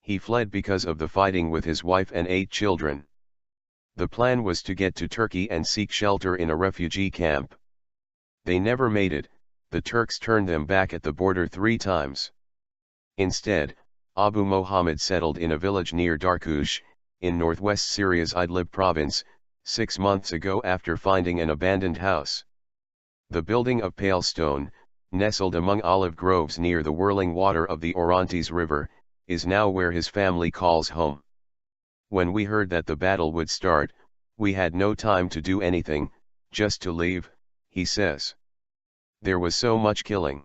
He fled because of the fighting with his wife and 8 children. The plan was to get to Turkey and seek shelter in a refugee camp. They never made it. The Turks turned them back at the border 3 times. Instead, Abu Mohammed settled in a village near Darkush, in northwest Syria's Idlib province, 6 months ago after finding an abandoned house. The building of pale stone, nestled among olive groves near the whirling water of the Orontes River, is now where his family calls home. When we heard that the battle would start, we had no time to do anything, just to leave, he says. There was so much killing.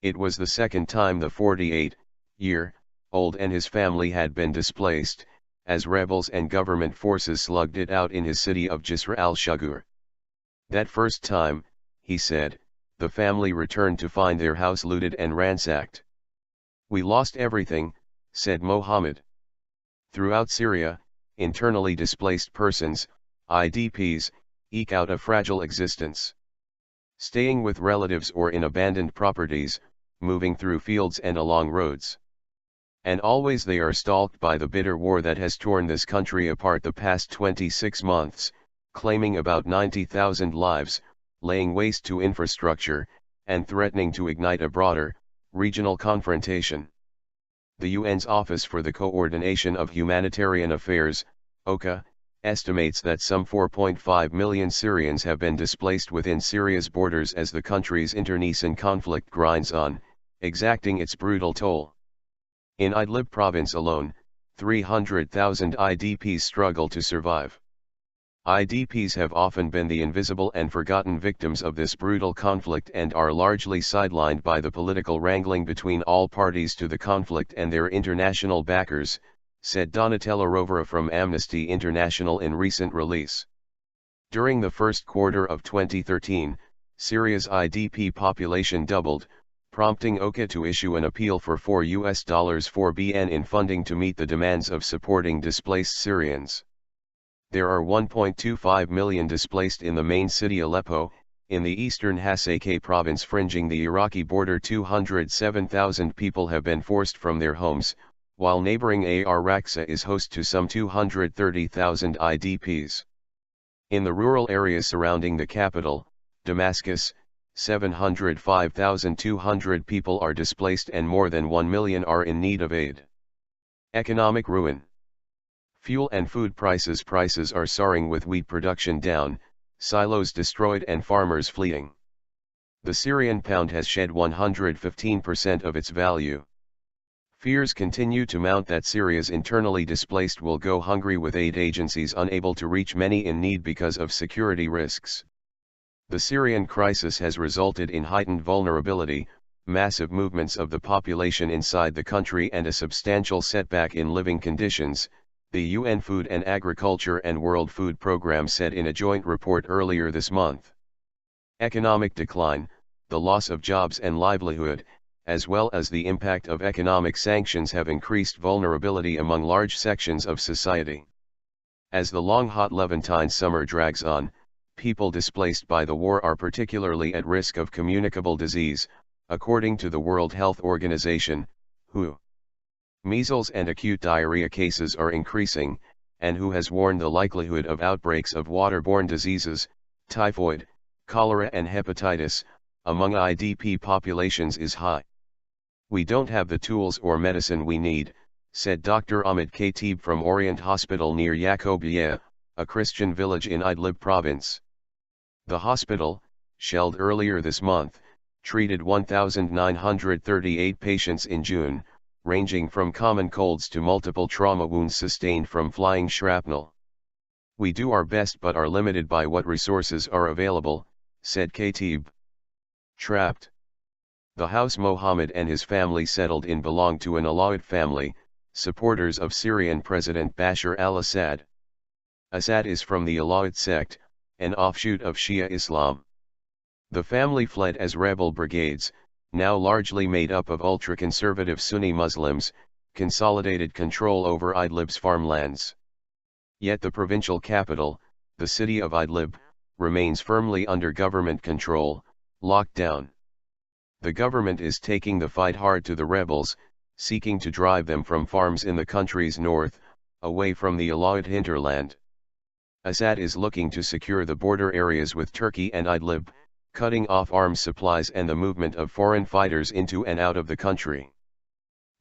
It was the second time the 48-year-old and his family had been displaced, as rebels and government forces slugged it out in his city of Jisr al-Shughur. That first time, he said, the family returned to find their house looted and ransacked. We lost everything, said Mohammed. Throughout Syria, internally displaced persons, IDPs, eke out a fragile existence. Staying with relatives or in abandoned properties, moving through fields and along roads. And always they are stalked by the bitter war that has torn this country apart the past 26 months, claiming about 90,000 lives, laying waste to infrastructure, and threatening to ignite a broader, regional confrontation. The UN's Office for the Coordination of Humanitarian Affairs, OCHA, estimates that some 4.5 million Syrians have been displaced within Syria's borders as the country's internecine conflict grinds on, exacting its brutal toll. In Idlib province alone, 300,000 IDPs struggle to survive. IDPs have often been the invisible and forgotten victims of this brutal conflict and are largely sidelined by the political wrangling between all parties to the conflict and their international backers, said Donatella Rovera from Amnesty International in recent release. During the first quarter of 2013, Syria's IDP population doubled, prompting OCHA to issue an appeal for $4 billion in funding to meet the demands of supporting displaced Syrians. There are 1.25 million displaced in the main city Aleppo, in the eastern Hasakeh province fringing the Iraqi border. 207,000 people have been forced from their homes, while neighboring Ar-Raqqa is host to some 230,000 IDPs. In the rural areas surrounding the capital, Damascus, 705,200 people are displaced and more than 1 million are in need of aid. Economic ruin. Fuel and food prices are soaring with wheat production down, silos destroyed and farmers fleeing. The Syrian pound has shed 115% of its value. Fears continue to mount that Syria's internally displaced will go hungry with aid agencies unable to reach many in need because of security risks. The Syrian crisis has resulted in heightened vulnerability, massive movements of the population inside the country and a substantial setback in living conditions, the UN Food and Agriculture and World Food Programme said in a joint report earlier this month. Economic decline, the loss of jobs and livelihood, as well as the impact of economic sanctions have increased vulnerability among large sections of society. As the long hot Levantine summer drags on, people displaced by the war are particularly at risk of communicable disease, according to the World Health Organization, WHO. Measles and acute diarrhea cases are increasing, and WHO has warned the likelihood of outbreaks of waterborne diseases, typhoid, cholera and hepatitis, among IDP populations is high. We don't have the tools or medicine we need, said Dr. Ahmed Khatib from Orient Hospital near Yacoubia, a Christian village in Idlib province. The hospital, shelled earlier this month, treated 1,938 patients in June, ranging from common colds to multiple trauma wounds sustained from flying shrapnel. We do our best but are limited by what resources are available, said Khatib. Trapped. The house Mohammed and his family settled in belonged to an Alawite family, supporters of Syrian President Bashar al-Assad. Assad is from the Alawite sect, an offshoot of Shia Islam. The family fled as rebel brigades, now largely made up of ultra-conservative Sunni Muslims, consolidated control over Idlib's farmlands. Yet the provincial capital, the city of Idlib, remains firmly under government control, locked down. The government is taking the fight hard to the rebels, seeking to drive them from farms in the country's north, away from the Alawite hinterland. Assad is looking to secure the border areas with Turkey and Idlib, cutting off arms supplies and the movement of foreign fighters into and out of the country.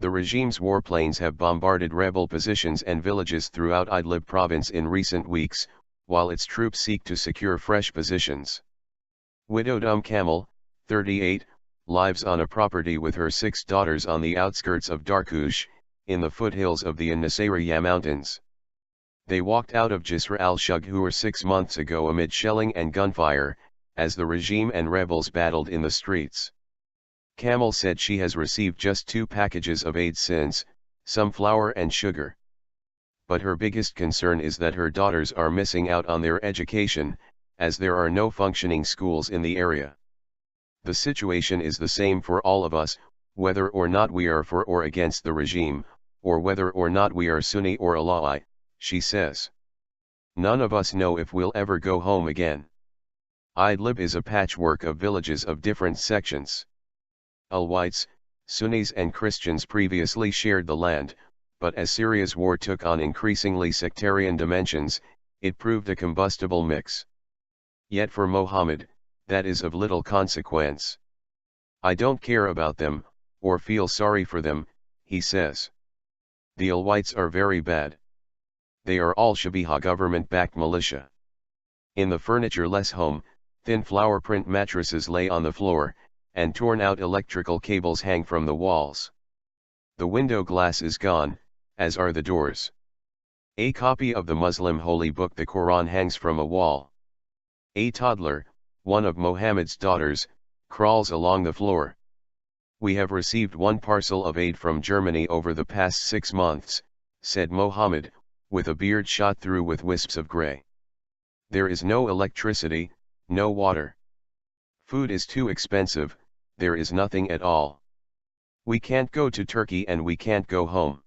The regime's warplanes have bombarded rebel positions and villages throughout Idlib province in recent weeks, while its troops seek to secure fresh positions. Widowed Camel, 38, lives on a property with her 6 daughters on the outskirts of Darkush, in the foothills of the Syria mountains. They walked out of Jisr al-Shughur 6 months ago amid shelling and gunfire, as the regime and rebels battled in the streets. Camel said she has received just 2 packages of aid since, some flour and sugar. But her biggest concern is that her daughters are missing out on their education, as there are no functioning schools in the area. The situation is the same for all of us, whether or not we are for or against the regime, or whether or not we are Sunni or Alawite, she says. None of us know if we'll ever go home again. Idlib is a patchwork of villages of different sections. Alawites, Sunnis and Christians previously shared the land, but as Syria's war took on increasingly sectarian dimensions, it proved a combustible mix. Yet for Mohammed, that is of little consequence. I don't care about them, or feel sorry for them, he says. The Alawites are very bad. They are al-Shughur government-backed militia. In the furniture-less home, thin flower print mattresses lay on the floor, and torn-out electrical cables hang from the walls. The window glass is gone, as are the doors. A copy of the Muslim holy book the Quran hangs from a wall. A toddler, one of Mohammed's daughters, crawls along the floor. We have received 1 parcel of aid from Germany over the past 6 months, said Mohammed, with a beard shot through with wisps of gray. There is no electricity, no water. Food is too expensive, there is nothing at all. We can't go to Turkey and we can't go home.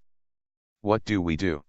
What do we do?